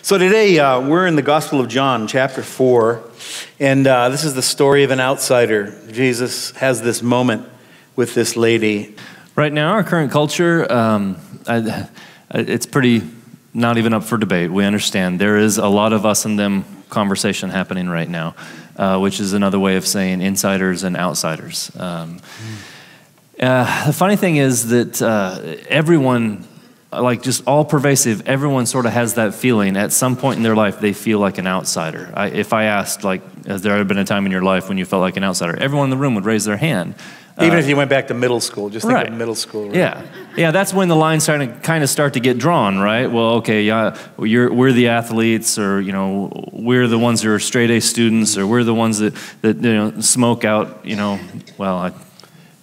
So today we're in the Gospel of John, chapter 4, and this is the story of an outsider. Jesus has this moment with this lady. Right now, our current culture, it's pretty not even up for debate. We understand there is a lot of us and them conversation happening right now, which is another way of saying insiders and outsiders. The funny thing is that everyone, like just all pervasive, everyone sort of has that feeling. At some point in their life, they feel like an outsider. If I asked, like, has there ever been a time in your life when you felt like an outsider? Everyone in the room would raise their hand. Even if you went back to middle school, just think of middle school. Right? Yeah, that's when the lines start to get drawn, right? Well, okay, yeah, we're the athletes, or we're the ones who are straight A students, or we're the ones that smoke out. It wasn't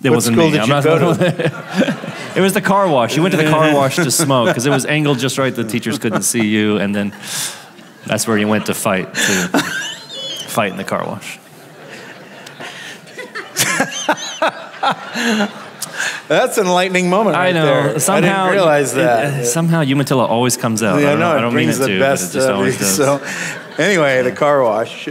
me. What school did you go to? It was the car wash. You went to the car wash to smoke because it was angled just right. The teachers couldn't see you, and then that's where you went to fight in the car wash. That's an enlightening moment. I know. There. Somehow, I didn't realize that. Somehow, Umatilla always comes out. Yeah, I don't mean it to, but it just always does. So, anyway, the car wash.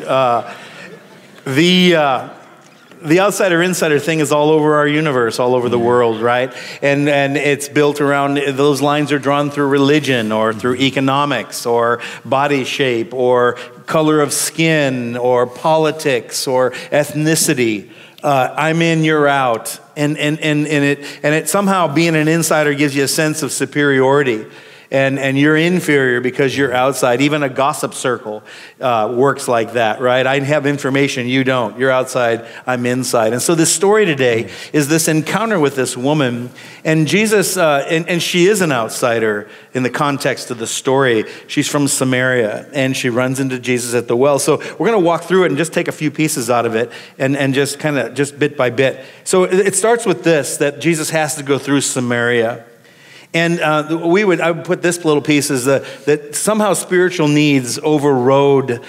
The outsider-insider thing is all over our universe, all over the world, right? And it's built around, those lines are drawn through religion or through economics or body shape or color of skin or politics or ethnicity. I'm in, you're out. And it somehow, being an insider gives you a sense of superiority. And you're inferior because you're outside. Even a gossip circle works like that, right? I have information, you don't. You're outside, I'm inside. And so this story today is this encounter with this woman. And Jesus, and she is an outsider in the context of the story. She's from Samaria, and she runs into Jesus at the well. So we're going to walk through it and just take a few pieces out of it and just kind of just bit by bit. So it starts with this, that Jesus has to go through Samaria. And I would put this little piece is that somehow spiritual needs overrode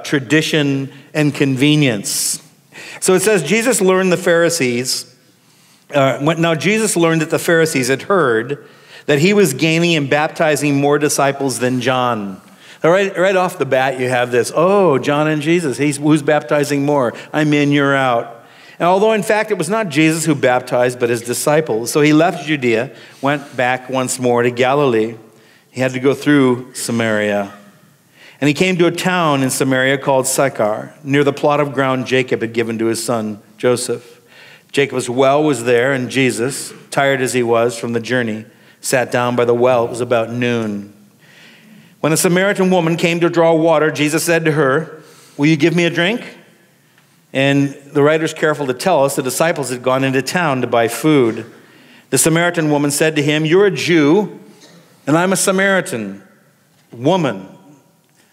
tradition and convenience. So it says, Jesus learned the Pharisees. Now Jesus learned that the Pharisees had heard that he was gaining and baptizing more disciples than John. Right off the bat, you have this, John and Jesus, who's baptizing more? I'm in, you're out. And although, in fact, it was not Jesus who baptized, but his disciples. So he left Judea, went back once more to Galilee. He had to go through Samaria. And he came to a town in Samaria called Sychar, near the plot of ground Jacob had given to his son Joseph. Jacob's well was there, and Jesus, tired as he was from the journey, sat down by the well. It was about noon. When a Samaritan woman came to draw water, Jesus said to her, "Will you give me a drink?" And the writer's careful to tell us the disciples had gone into town to buy food. The Samaritan woman said to him, "You're a Jew, and I'm a Samaritan woman.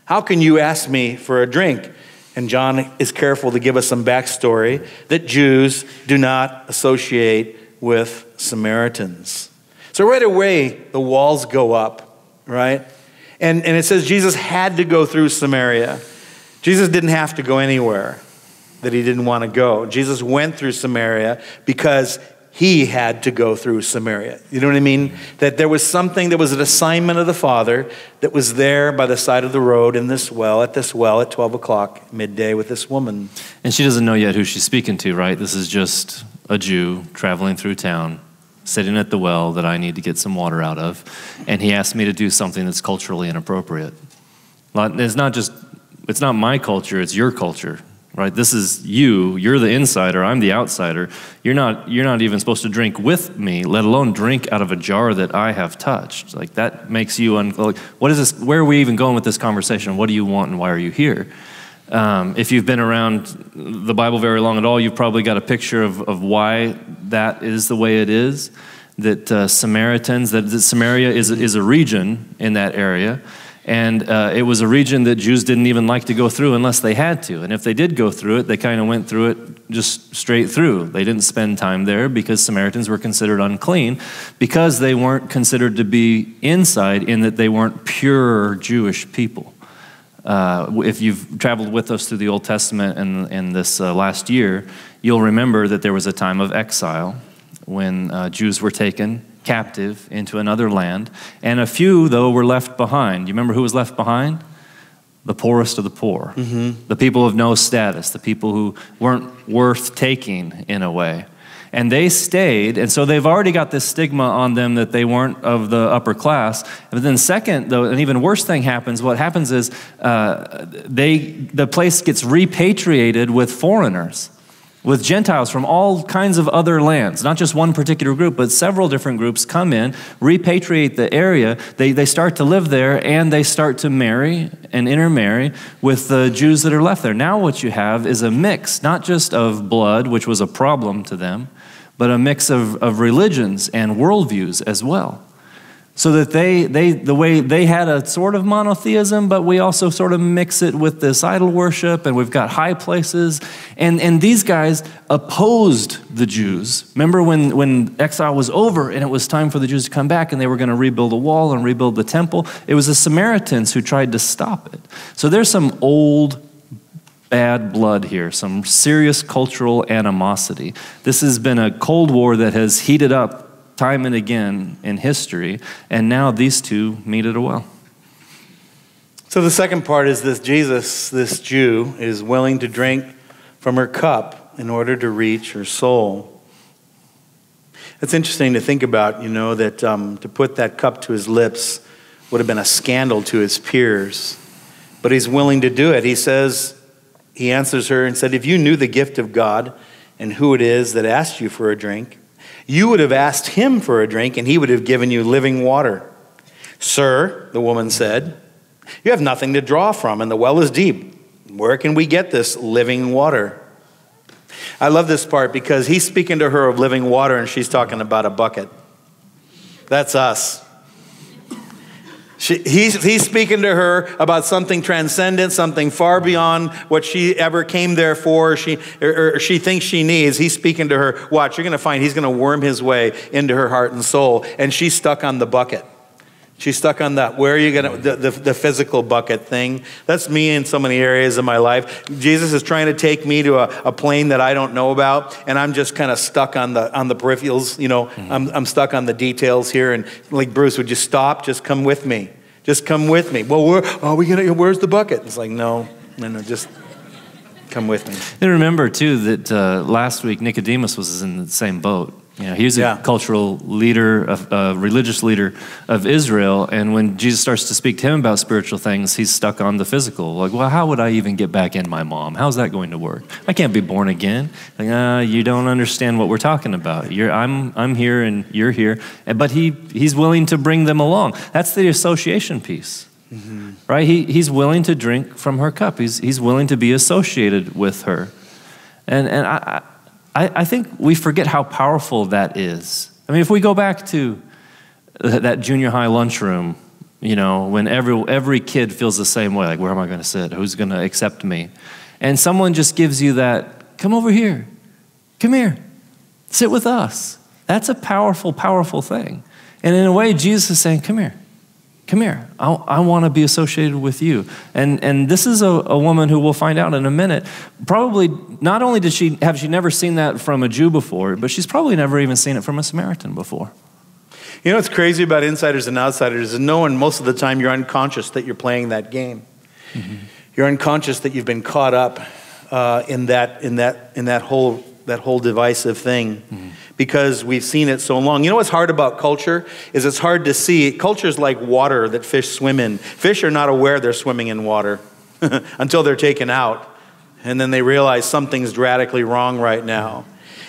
How can you ask me for a drink?" And John is careful to give us some backstory that Jews do not associate with Samaritans. So right away, the walls go up, right? And it says Jesus had to go through Samaria. Jesus didn't have to go anywhere that he didn't want to go. Jesus went through Samaria because he had to go through Samaria. You know what I mean? That there was something, that was an assignment of the Father that was there by the side of the road at this well at 12 o'clock midday with this woman. And she doesn't know yet who she's speaking to, right? This is just a Jew traveling through town, sitting at the well that I need to get some water out of. And he asked me to do something that's culturally inappropriate. It's not my culture, it's your culture. Right, this is you're the insider, I'm the outsider. You're not even supposed to drink with me, let alone drink out of a jar that I have touched. Like, that makes you what is this? Where are we even going with this conversation? What do you want and why are you here? If you've been around the Bible very long at all, you've probably got a picture of why that is the way it is. That that Samaria is a region in that area. And it was a region that Jews didn't even like to go through unless they had to. And if they did go through it, they kind of went through it just straight through. They didn't spend time there because Samaritans were considered unclean, because they weren't considered to be inside, in that they weren't pure Jewish people. If you've traveled with us through the Old Testament in this last year, you'll remember that there was a time of exile when Jews were taken captive into another land. And a few, though, were left behind. You remember who was left behind? The poorest of the poor. The people of no status, the people who weren't worth taking in a way. And they stayed, and so they've already got this stigma on them that they weren't of the upper class. But then second, though, an even worse thing happens. What happens is the place gets repatriated with foreigners, with Gentiles from all kinds of other lands. Not just one particular group, but several different groups come in, repatriate the area. They start to live there, and they start to marry and intermarry with the Jews that are left there. Now what you have is a mix, not just of blood, which was a problem to them, but a mix of religions and worldviews as well. So that the way they had a sort of monotheism, but we also sort of mix it with this idol worship, and we've got high places. And these guys opposed the Jews. Remember when exile was over and it was time for the Jews to come back and they were going to rebuild a wall and rebuild the temple? It was the Samaritans who tried to stop it. So there's some old bad blood here, some serious cultural animosity. This has been a Cold War that has heated up time and again in history, and now these two meet at a well. So the second part is this Jesus, this Jew, is willing to drink from her cup in order to reach her soul. It's interesting to think about, that to put that cup to his lips would have been a scandal to his peers. But he's willing to do it. He answers her and said, if you knew the gift of God and who it is that asked you for a drink, you would have asked him for a drink and he would have given you living water. Sir, the woman said, you have nothing to draw from and the well is deep. Where can we get this living water? I love this part because he's speaking to her of living water and she's talking about a bucket. That's us. He's speaking to her about something transcendent, something far beyond what she ever came there for, or she thinks she needs. He's speaking to her. Watch, you're going to find he's going to worm his way into her heart and soul, and she's stuck on the bucket. She's stuck on that. Where are you going to, the physical bucket thing? That's me in so many areas of my life. Jesus is trying to take me to a plane that I don't know about, and I'm just kind of stuck on the peripherals. I'm stuck on the details here. And like, Bruce, would you stop? Just come with me. Just come with me. Well, where's the bucket? It's like, no, just come with me. And remember, too, that last week Nicodemus was in the same boat. He was a cultural leader, a religious leader of Israel, and when Jesus starts to speak to him about spiritual things, he's stuck on the physical. Like, well, how would I even get back in my mom? How's that going to work? I can't be born again. Like, you don't understand what we're talking about. I'm here and you're here. But he's willing to bring them along. That's the association piece, right? He's willing to drink from her cup. He's willing to be associated with her, and I think we forget how powerful that is. I mean, if we go back to that junior high lunchroom, when every kid feels the same way, like, where am I going to sit? Who's going to accept me? And someone just gives you that, come over here. Come here. Sit with us. That's a powerful, powerful thing. And in a way, Jesus is saying, come here. Come here. I want to be associated with you. And this is a woman who we'll find out in a minute. Probably not only did she never seen that from a Jew before, but she's probably never even seen it from a Samaritan before. What's crazy about insiders and outsiders is knowing most of the time you're unconscious that you're playing that game. You're unconscious that you've been caught up in that whole divisive thing. Because we've seen it so long. What's hard about culture is it's hard to see. Culture's like water that fish swim in. Fish are not aware they're swimming in water until they're taken out. And then they realize something's radically wrong right now.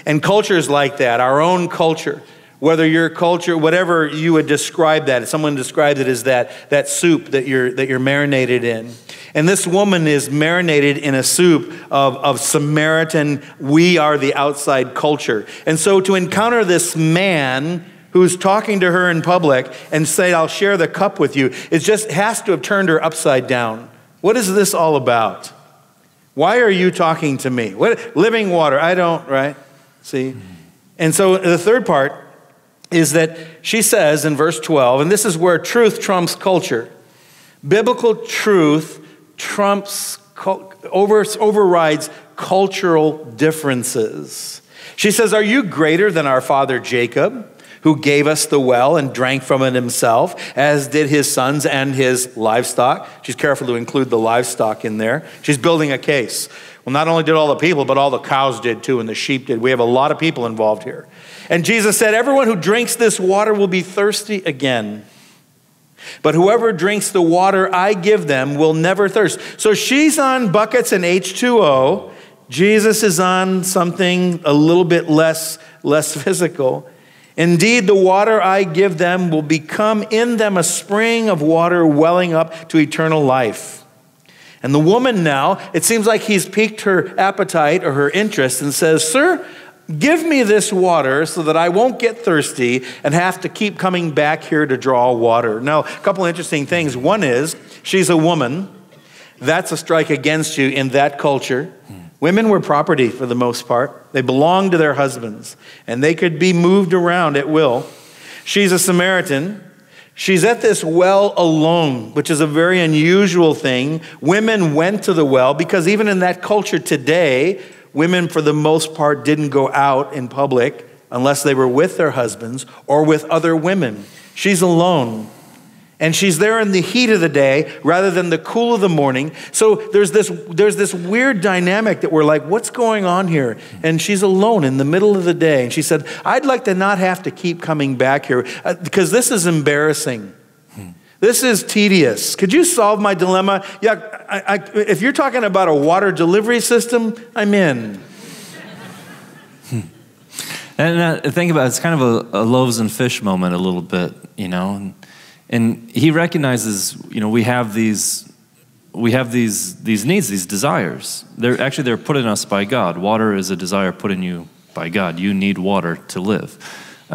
And culture's like that. Our own culture, whether your culture, whatever you would describe that, someone described it as that soup that you're marinated in. And this woman is marinated in a soup of Samaritan, we are the outside culture. And so to encounter this man who's talking to her in public and say, I'll share the cup with you, it just has to have turned her upside down. What is this all about? Why are you talking to me? What living water? I don't, right? See? And so the third part is that she says in verse 12, and this is where truth trumps culture. Biblical truth overrides cultural differences. She says, are you greater than our father Jacob, who gave us the well and drank from it himself, as did his sons and his livestock. She's careful to include the livestock in there. She's building a case. Well, not only did all the people, but all the cows did too, and the sheep did. We have a lot of people involved here. And Jesus said, everyone who drinks this water will be thirsty again. But whoever drinks the water I give them will never thirst. So she's on buckets and H2O. Jesus is on something a little bit less physical. Indeed, the water I give them will become in them a spring of water welling up to eternal life. And the woman now, it seems like he's piqued her appetite or her interest and says, sir, give me this water so that I won't get thirsty and have to keep coming back here to draw water. Now, a couple interesting things. One is, she's a woman. That's a strike against you in that culture. Women were property for the most part. They belonged to their husbands, and they could be moved around at will. She's a Samaritan. She's at this well alone, which is a very unusual thing. Women went to the well because even in that culture today, women for the most part didn't go out in public unless they were with their husbands or with other women. She's alone. And she's there in the heat of the day rather than the cool of the morning. So there's this weird dynamic that we're like, what's going on here? And she's alone in the middle of the day. And she said, I'd like to not have to keep coming back here because this is embarrassing. This is tedious. Could you solve my dilemma? Yeah, if you're talking about a water delivery system, I'm in. And think about it, it's kind of a loaves and fish moment a little bit, And he recognizes, we have these needs, these desires. They're put in us by God. Water is a desire put in you by God. You need water to live.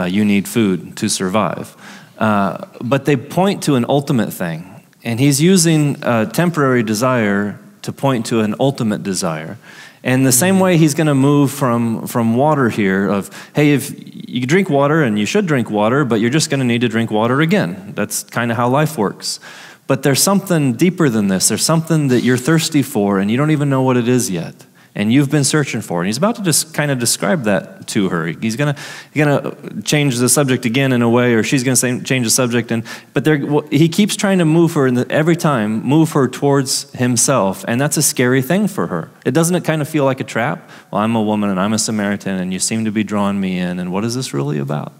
You need food to survive. But they point to an ultimate thing. And he's using a temporary desire to point to an ultimate desire. And the same way he's going to move from water here of, hey, if you drink water and you should drink water, but you're just going to need to drink water again. That's kind of how life works. But there's something deeper than this. There's something that you're thirsty for and you don't even know what it is yet. And you've been searching for it. And he's about to just kind of describe that to her. He's going to change the subject again in a way, or she's going to change the subject. But he keeps trying to move her, every time, move her towards himself. And that's a scary thing for her. Doesn't it kind of feel like a trap? Well, I'm a woman and I'm a Samaritan and you seem to be drawing me in. And what is this really about?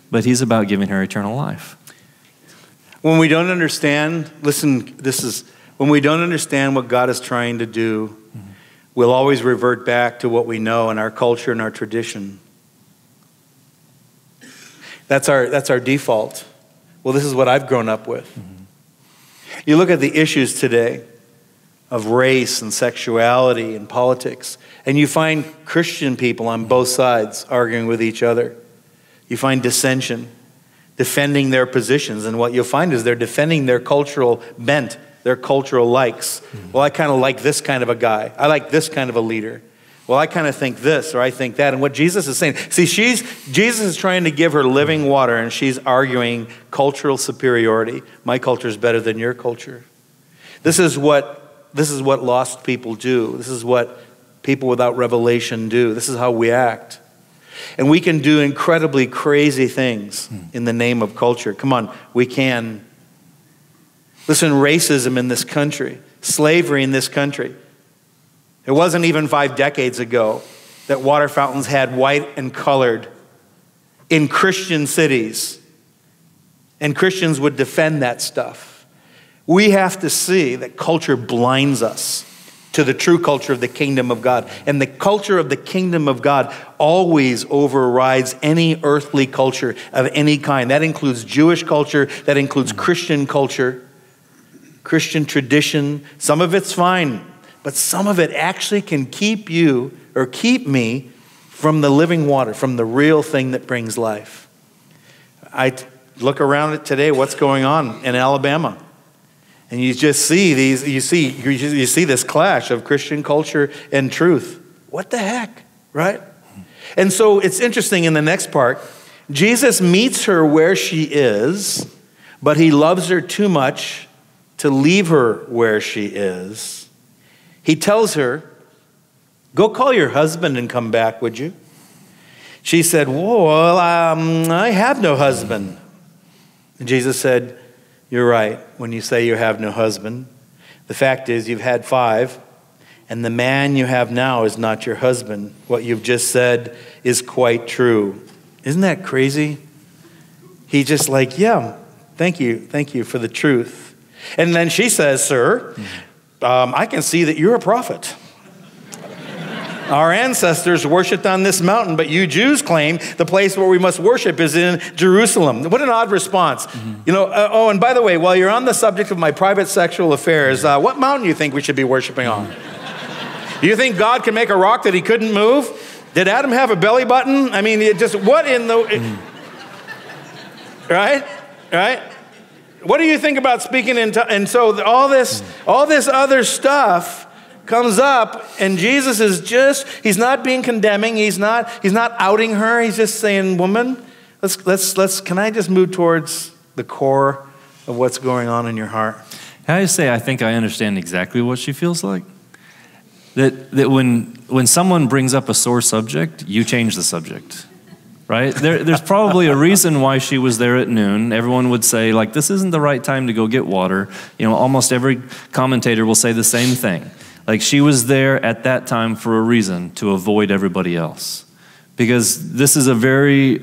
But he's about giving her eternal life. When we don't understand, when we don't understand what God is trying to do, we'll always revert back to what we know in our culture and our tradition. That's our default. Well, this is what I've grown up with. Mm-hmm. You look at the issues today of race and sexuality and politics, and you find Christian people on both sides arguing with each other. You find dissension, defending their positions, and what you'll find is they're defending their cultural bent, their cultural likes. Well, I kind of like this kind of a guy. I like this kind of a leader. Well, I kind of think this or I think that. And what Jesus is saying, see, Jesus is trying to give her living water and she's arguing cultural superiority. My culture is better than your culture. This is what lost people do. This is what people without revelation do. This is how we act. And we can do incredibly crazy things in the name of culture. Come on, we can. Listen, racism in this country, slavery in this country. It wasn't even 5 decades ago that water fountains had white and colored in Christian cities. And Christians would defend that stuff. We have to see that culture blinds us to the true culture of the kingdom of God. And the culture of the kingdom of God always overrides any earthly culture of any kind. That includes Jewish culture, that includes Christian culture. Christian tradition, some of it's fine, but some of it actually can keep you or keep me from the living water, from the real thing that brings life. I look around at today, what's going on in Alabama, and you just see you see this clash of Christian culture and truth. What the heck, right? And so it's interesting in the next part, Jesus meets her where she is, but he loves her too much to leave her where she is. He tells her, go call your husband and come back, would you? She said, well, I have no husband. And Jesus said, you're right when you say you have no husband. The fact is you've had 5, and the man you have now is not your husband. What you've just said is quite true. Isn't that crazy? He just like, yeah, thank you for the truth. And then she says, sir, I can see that you're a prophet. Our ancestors worshipped on this mountain, but you Jews claim the place where we must worship is in Jerusalem. What an odd response. You know, and by the way, while you're on the subject of my private sexual affairs, what mountain do you think we should be worshiping on? Do you think God can make a rock that he couldn't move? Did Adam have a belly button? I mean, what in the... Right? What do you think about speaking in tongues? And so all this other stuff comes up, and Jesus is he's not being condemning, he's not outing her, he's just saying, woman, let's can I just move towards the core of what's going on in your heart? Can I just say I think I understand exactly what she feels like? That when someone brings up a sore subject, you change the subject. Right? There's probably a reason why she was there at noon. Everyone would say, like, this isn't the right time to go get water. You know, almost every commentator will say the same thing. Like, she was there at that time for a reason, to avoid everybody else. Because this is a very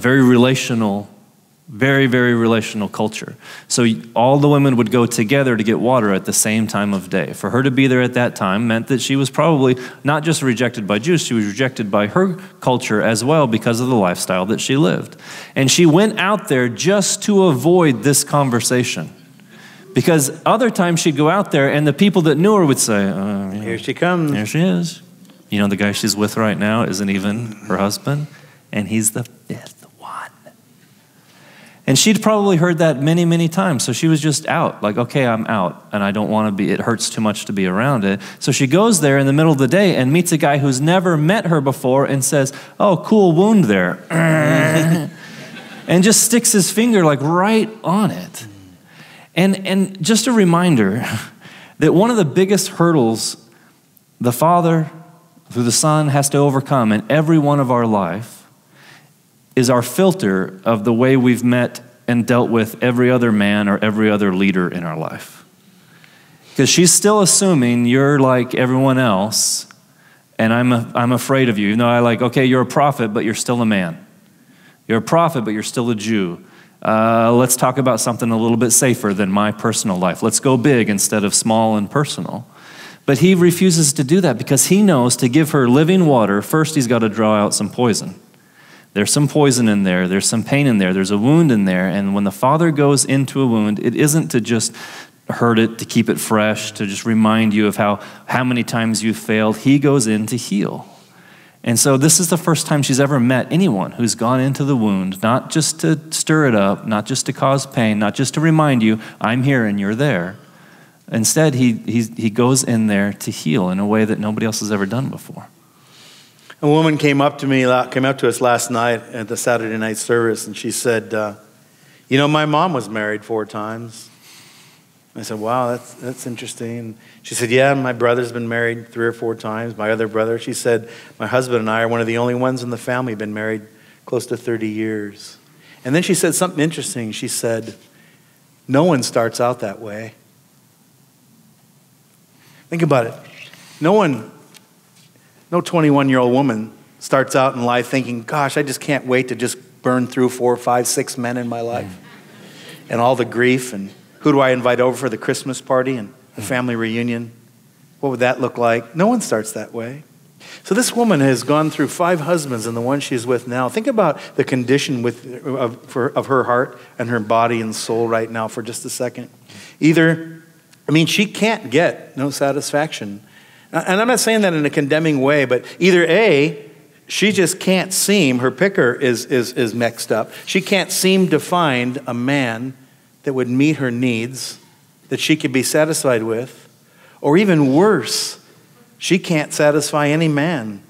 relational, very, very relational culture. So all the women would go together to get water at the same time of day. For her to be there at that time meant that she was probably not just rejected by Jews, she was rejected by her culture as well because of the lifestyle that she lived. And she went out there just to avoid this conversation. Because other times she'd go out there and the people that knew her would say, here she comes. There she is. You know, the guy she's with right now isn't even her husband, and he's the 5th one. And she'd probably heard that many, many times. So she was just out, like, okay, I'm out, and I don't want to be, it hurts too much to be around it. So she goes there in the middle of the day and meets a guy who's never met her before and says, oh, cool wound there. And just sticks his finger like right on it. And just a reminder that one of the biggest hurdles the Father through the Son has to overcome in every one of our life is our filter of the way we've met and dealt with every other man or every other leader in our life. Because she's still assuming you're like everyone else, and I'm afraid of you. You know, okay, you're a prophet, but you're still a man. You're a prophet, but you're still a Jew. Let's talk about something a little bit safer than my personal life. Let's go big instead of small and personal. But he refuses to do that because he knows to give her living water, first he's got to draw out some poison. There's some poison in there. There's some pain in there. There's a wound in there. And when the Father goes into a wound, it isn't to just hurt it, to keep it fresh, to just remind you of how many times you've failed. He goes in to heal. And so this is the first time she's ever met anyone who's gone into the wound, not just to stir it up, not just to cause pain, not just to remind you, I'm here and you're there. Instead, he goes in there to heal in a way that nobody else has ever done before. A woman came up to us last night at the Saturday night service, and she said, you know, my mom was married 4 times. I said, wow, that's interesting. She said, yeah, my brother's been married 3 or 4 times, my other brother. She said, my husband and I are one of the only ones in the family been married close to 30 years. And then she said something interesting. She said, no one starts out that way. Think about it. No 21-year-old woman starts out in life thinking, gosh, I just can't wait to just burn through 4, 5, 6 men in my life. And all the grief, and who do I invite over for the Christmas party and the family reunion? What would that look like? No one starts that way. So this woman has gone through 5 husbands and the one she's with now. Think about the condition of her heart and her body and soul right now for just a second. She can't get no satisfaction. And I'm not saying that in a condemning way, but either A, she just can't seem, her picker is mixed up. She can't seem to find a man that would meet her needs, that she could be satisfied with. Or even worse, she can't satisfy any man.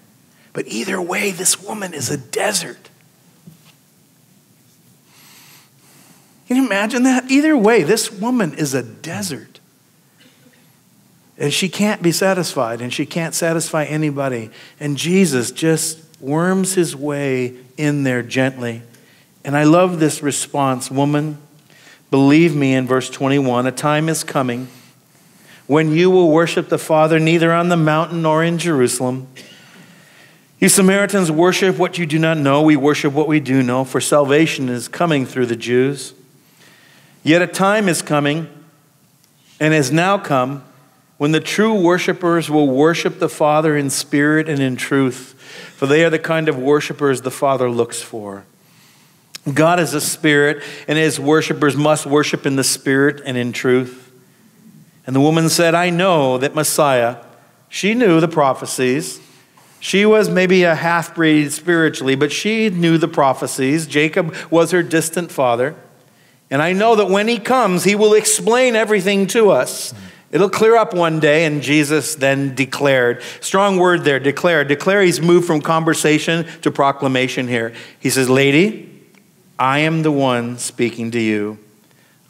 But either way, this woman is a desert. Can you imagine that? Either way, this woman is a desert. And she can't be satisfied, and she can't satisfy anybody. And Jesus just worms his way in there gently. And I love this response. Woman, believe me, in verse 21, a time is coming when you will worship the Father neither on the mountain nor in Jerusalem. You Samaritans worship what you do not know. We worship what we do know, for salvation is coming through the Jews. Yet a time is coming, and has now come, when the true worshipers will worship the Father in spirit and in truth, for they are the kind of worshipers the Father looks for. God is a spirit, and his worshipers must worship in the spirit and in truth. And the woman said, I know that Messiah, she knew the prophecies. She was maybe a half-breed spiritually, but she knew the prophecies. Jacob was her distant father. And I know that when he comes, he will explain everything to us. It'll clear up one day. And Jesus then declared. Strong word there, declare. Declare, he's moved from conversation to proclamation here. He says, lady, I am the one speaking to you.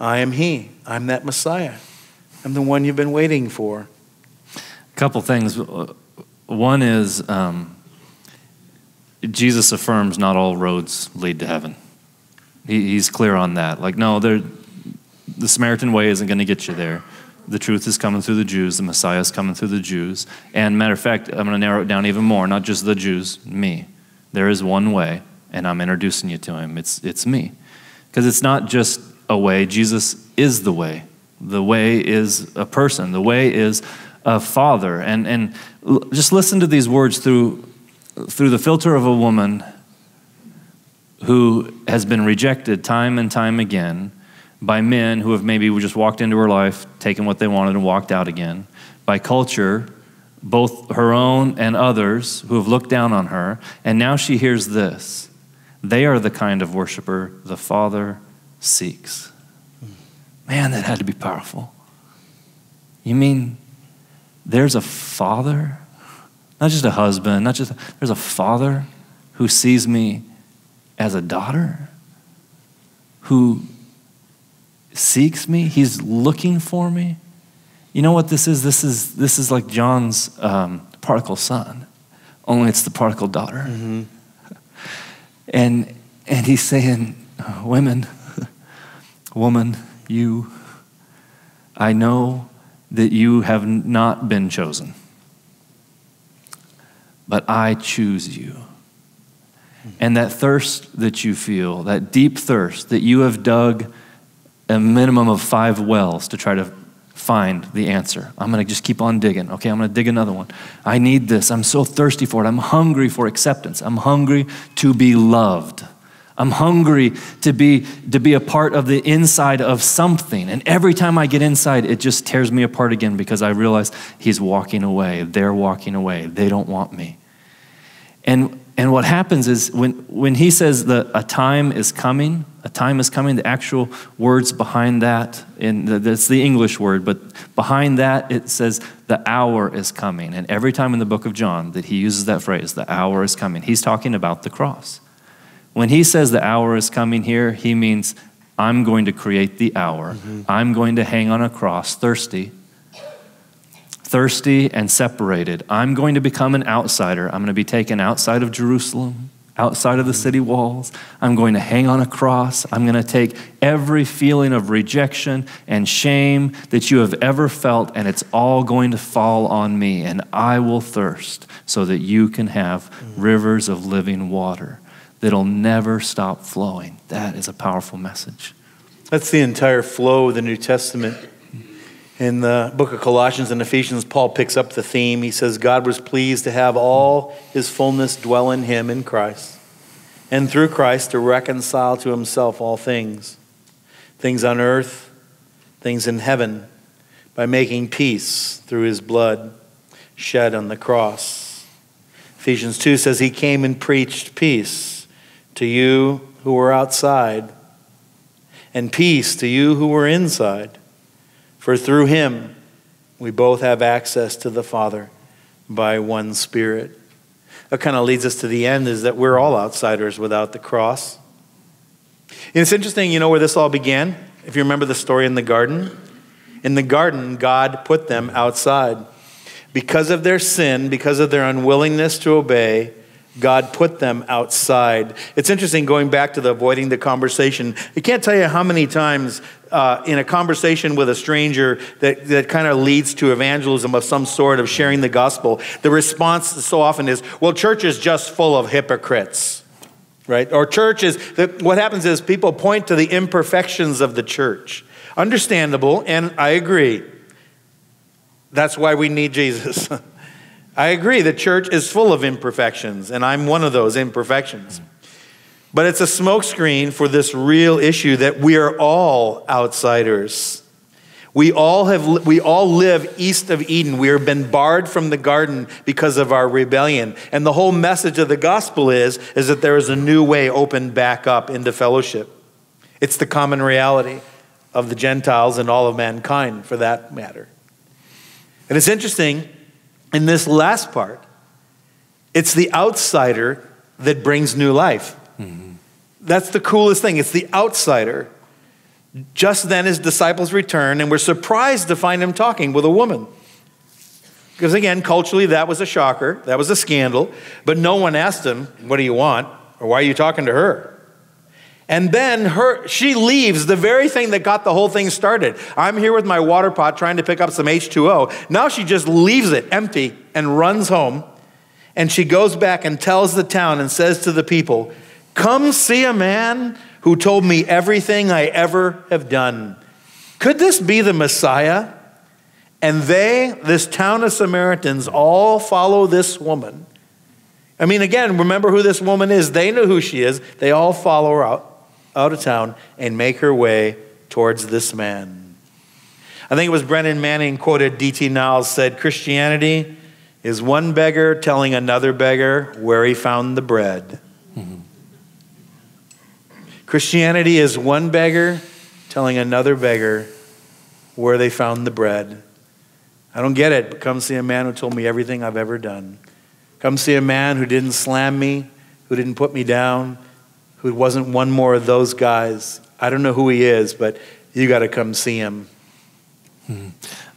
I am he. I'm that Messiah. I'm the one you've been waiting for. A couple things. One is Jesus affirms not all roads lead to heaven. He's clear on that. Like, no, the Samaritan way isn't going to get you there. The truth is coming through the Jews. The Messiah is coming through the Jews. And matter of fact, I'm going to narrow it down even more. Not just the Jews, me. There is one way, and I'm introducing you to him. It's me. Because it's not just a way. Jesus is the way. The way is a person. The way is a father. And just listen to these words through the filter of a woman who has been rejected time and time again by men who have maybe just walked into her life, taken what they wanted and walked out again, by culture, both her own and others who have looked down on her. And now she hears this. They are the kind of worshiper the Father seeks. Man, that had to be powerful. You mean there's a father? Not just a husband, there's a father who sees me as a daughter, who seeks me. He's looking for me. You know what this is? This is like John's prodigal son, only it's the prodigal daughter. Mm-hmm. And he's saying, woman, you, I know that you have not been chosen, but I choose you. And that thirst that you feel, that deep thirst that you have dug a minimum of 5 wells to try to find the answer. I'm going to just keep on digging. Okay, I'm going to dig another one. I need this. I'm so thirsty for it. I'm hungry for acceptance. I'm hungry to be loved. I'm hungry to be a part of the inside of something. And every time I get inside, it just tears me apart again because I realize he's walking away. They're walking away. They don't want me. And what happens is when he says that a time is coming, the actual words behind that, that's the English word, but behind that it says the hour is coming. And every time in the book of John that he uses that phrase, the hour is coming, he's talking about the cross. When he says the hour is coming here, he means I'm going to create the hour. Mm-hmm. I'm going to hang on a cross, thirsty and separated. I'm going to become an outsider. I'm going to be taken outside of Jerusalem, outside of the city walls. I'm going to hang on a cross. I'm going to take every feeling of rejection and shame that you have ever felt, and it's all going to fall on me, and I will thirst so that you can have rivers of living water that'll never stop flowing. That is a powerful message. That's the entire flow of the New Testament. In the book of Colossians and Ephesians, Paul picks up the theme. He says, God was pleased to have all his fullness dwell in him in Christ, and through Christ to reconcile to himself all things, things on earth, things in heaven, by making peace through his blood shed on the cross. Ephesians 2 says he came and preached peace to you who were outside, and peace to you who were inside. For through him, we both have access to the Father by one Spirit. That kind of leads us to the end, is that we're all outsiders without the cross. And it's interesting, you know where this all began? If you remember the story in the garden. In the garden, God put them outside. Because of their sin, because of their unwillingness to obey, God put them outside. It's interesting going back to the avoiding the conversation. I can't tell you how many times in a conversation with a stranger that kind of leads to evangelism of some sort, of sharing the gospel, the response so often is, well, church is just full of hypocrites, right? Or what happens is people point to the imperfections of the church. Understandable, and I agree. That's why we need Jesus. I agree, the church is full of imperfections, and I'm one of those imperfections. But it's a smokescreen for this real issue that we are all outsiders. We all live east of Eden. We have been barred from the garden because of our rebellion. And the whole message of the gospel is that there is a new way opened back up into fellowship. It's the common reality of the Gentiles and all of mankind, for that matter. And it's interesting, in this last part, it's the outsider that brings new life. Mm-hmm. That's the coolest thing. It's the outsider. Just then his disciples return, and we're surprised to find him talking with a woman. Because again, culturally, that was a shocker. That was a scandal. But no one asked him, what do you want? Or why are you talking to her? And then she leaves the very thing that got the whole thing started. I'm here with my water pot trying to pick up some H2O. Now she just leaves it empty and runs home. And she goes back and tells the town and says to the people, come see a man who told me everything I ever have done. Could this be the Messiah? And this town of Samaritans, all follow this woman. I mean, again, remember who this woman is. They know who she is. They all follow her out of town and make her way towards this man. I think it was Brennan Manning quoted D.T. Niles said, Christianity is one beggar telling another beggar where he found the bread. Mm-hmm. Christianity is one beggar telling another beggar where they found the bread. I don't get it, but come see a man who told me everything I've ever done. Come see a man who didn't slam me, who didn't put me down, who wasn't one more of those guys. I don't know who he is, but you got to come see him.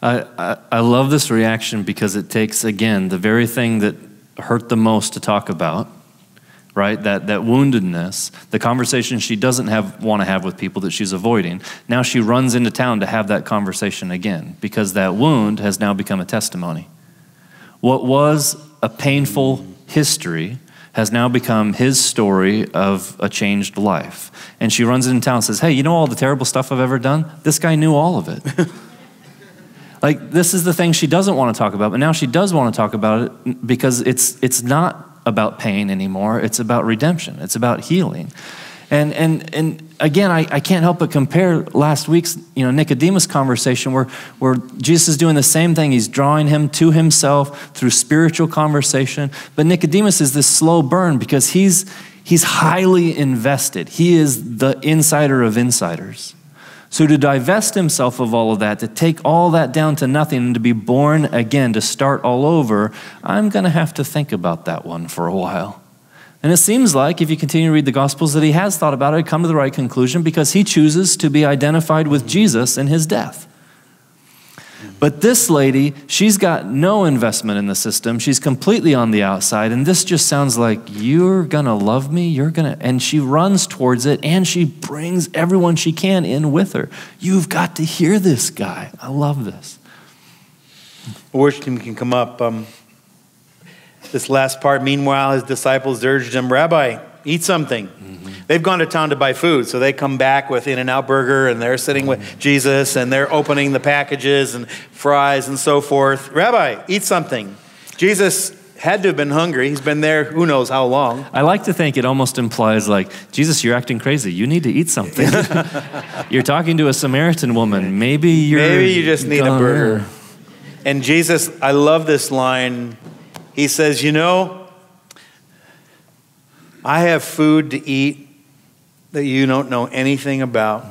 I love this reaction because it takes, again, the very thing that hurt the most to talk about, right? That woundedness, the conversation she doesn't want to have with people that she's avoiding. Now she runs into town to have that conversation again because that wound has now become a testimony. What was a painful history has now become his story of a changed life. And she runs into town and says, hey, you know all the terrible stuff I've ever done? This guy knew all of it. Like, this is the thing she doesn't want to talk about, but now she does want to talk about it because it's not about pain anymore. It's about redemption. It's about healing. And again, I can't help but compare last week's Nicodemus conversation where Jesus is doing the same thing. He's drawing him to himself through spiritual conversation. But Nicodemus is this slow burn because he's highly invested. He is the insider of insiders. So to divest himself of all of that, to take all that down to nothing and to be born again, to start all over, I'm going to have to think about that one for a while. And it seems like, if you continue to read the Gospels, that he has thought about it, come to the right conclusion, because he chooses to be identified with Jesus in his death. But this lady, she's got no investment in the system. She's completely on the outside, and this just sounds like, you're gonna love me, and she runs towards it, and she brings everyone she can in with her. You've got to hear this guy. I love this. Worship team can come up. This last part, meanwhile, his disciples urged him, Rabbi, eat something. Mm-hmm. They've gone to town to buy food, so they come back with In-N-Out Burger, and they're sitting with Jesus, and they're opening the packages and fries and so forth. Rabbi, eat something. Jesus had to have been hungry. He's been there who knows how long. I like to think it almost implies like, Jesus, you're acting crazy. You need to eat something. You're talking to a Samaritan woman. Maybe you just need a burger. And Jesus, I love this line. He says, I have food to eat that you don't know anything about.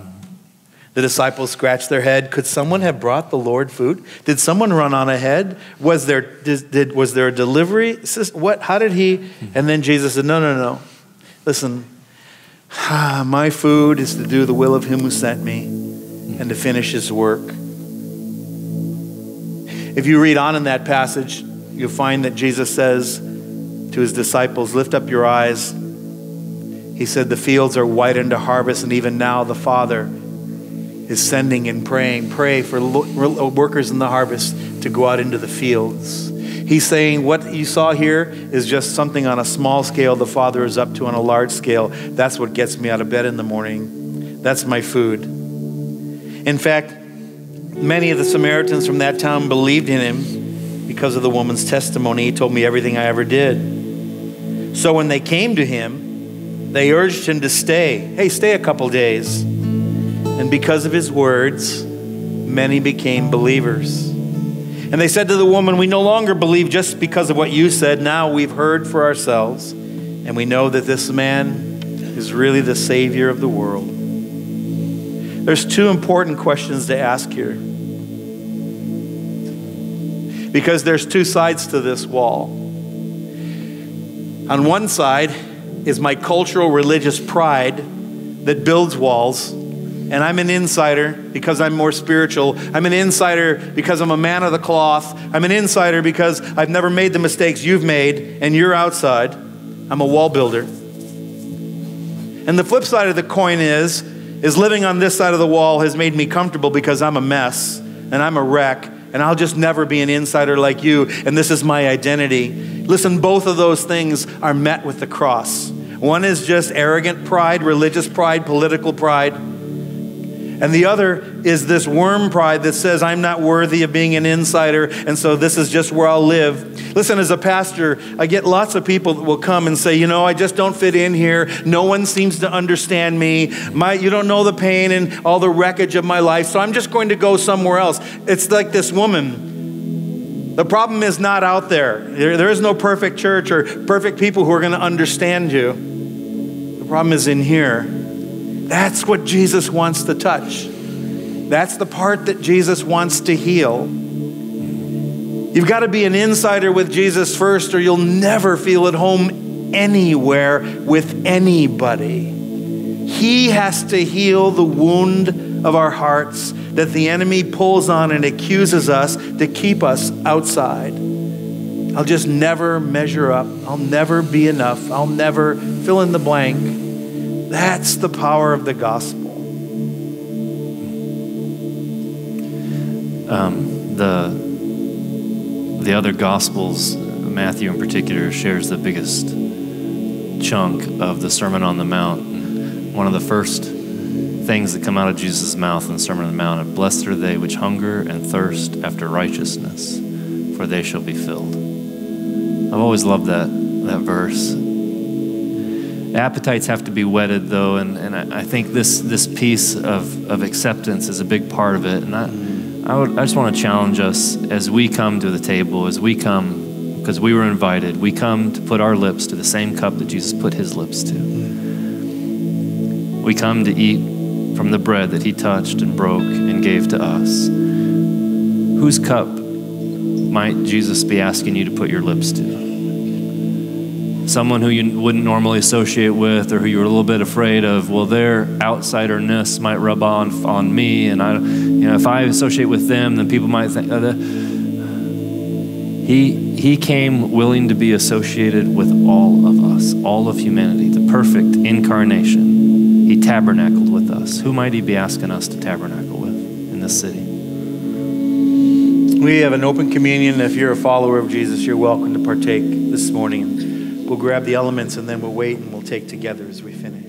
The disciples scratched their head. Could someone have brought the Lord food? Did someone run on ahead? Was there a delivery? What? How did he? And then Jesus said, no. Listen, my food is to do the will of him who sent me and to finish his work. If you read on in that passage, you'll find that Jesus says to to his disciples, lift up your eyes. He said, the fields are white unto harvest, and even now the Father is sending and praying. Pray for workers in the harvest to go out into the fields. He's saying what you saw here is just something on a small scale the Father is up to on a large scale. That's what gets me out of bed in the morning. That's my food. In fact, many of the Samaritans from that town believed in him because of the woman's testimony. He told me everything I ever did. So when they came to him, they urged him to stay. Hey, stay a couple days. And because of his words, many became believers. And they said to the woman, we no longer believe just because of what you said. Now we've heard for ourselves, and we know that this man is really the Savior of the world. There's two important questions to ask here, because there's two sides to this wall. On one side is my cultural religious pride that builds walls. And I'm an insider because I'm more spiritual. I'm an insider because I'm a man of the cloth. I'm an insider because I've never made the mistakes you've made and you're outside. I'm a wall builder. And the flip side of the coin is living on this side of the wall has made me comfortable because I'm a mess and I'm a wreck and I'll just never be an insider like you, and this is my identity. Listen, both of those things are met with the cross. One is just arrogant pride, religious pride, political pride. And the other is this worm pride that says, I'm not worthy of being an insider, and so this is just where I'll live. Listen, as a pastor, I get lots of people that will come and say, I just don't fit in here. No one seems to understand me. You don't know the pain and all the wreckage of my life, so I'm just going to go somewhere else. It's like this woman. The problem is not out there. There is no perfect church or perfect people who are going to understand you. The problem is in here. That's what Jesus wants to touch. That's the part that Jesus wants to heal. You've got to be an insider with Jesus first, or you'll never feel at home anywhere with anybody. He has to heal the wound of our hearts that the enemy pulls on and accuses us to keep us outside. I'll just never measure up. I'll never be enough. I'll never fill in the blank. That's the power of the gospel. The other gospels, Matthew in particular, shares the biggest chunk of the Sermon on the Mount. And one of the first things that come out of Jesus' mouth in the Sermon on the Mount: blessed are they which hunger and thirst after righteousness, for they shall be filled. I've always loved that verse. Appetites have to be whetted, though, and I think this piece of acceptance is a big part of it. And I just want to challenge us as we come to the table, as we come, because we were invited, we come to put our lips to the same cup that Jesus put his lips to. We come to eat from the bread that he touched and broke and gave to us. Whose cup might Jesus be asking you to put your lips to? Someone who you wouldn't normally associate with, or who you were a little bit afraid of, well, their outsiderness might rub on me, and if I associate with them, then people might think, He came willing to be associated with all of us, all of humanity, the perfect incarnation. He tabernacled with us. Who might he be asking us to tabernacle with in this city? We have an open communion. If you're a follower of Jesus, you're welcome to partake this morning. We'll grab the elements and then we'll wait and we'll take together as we finish.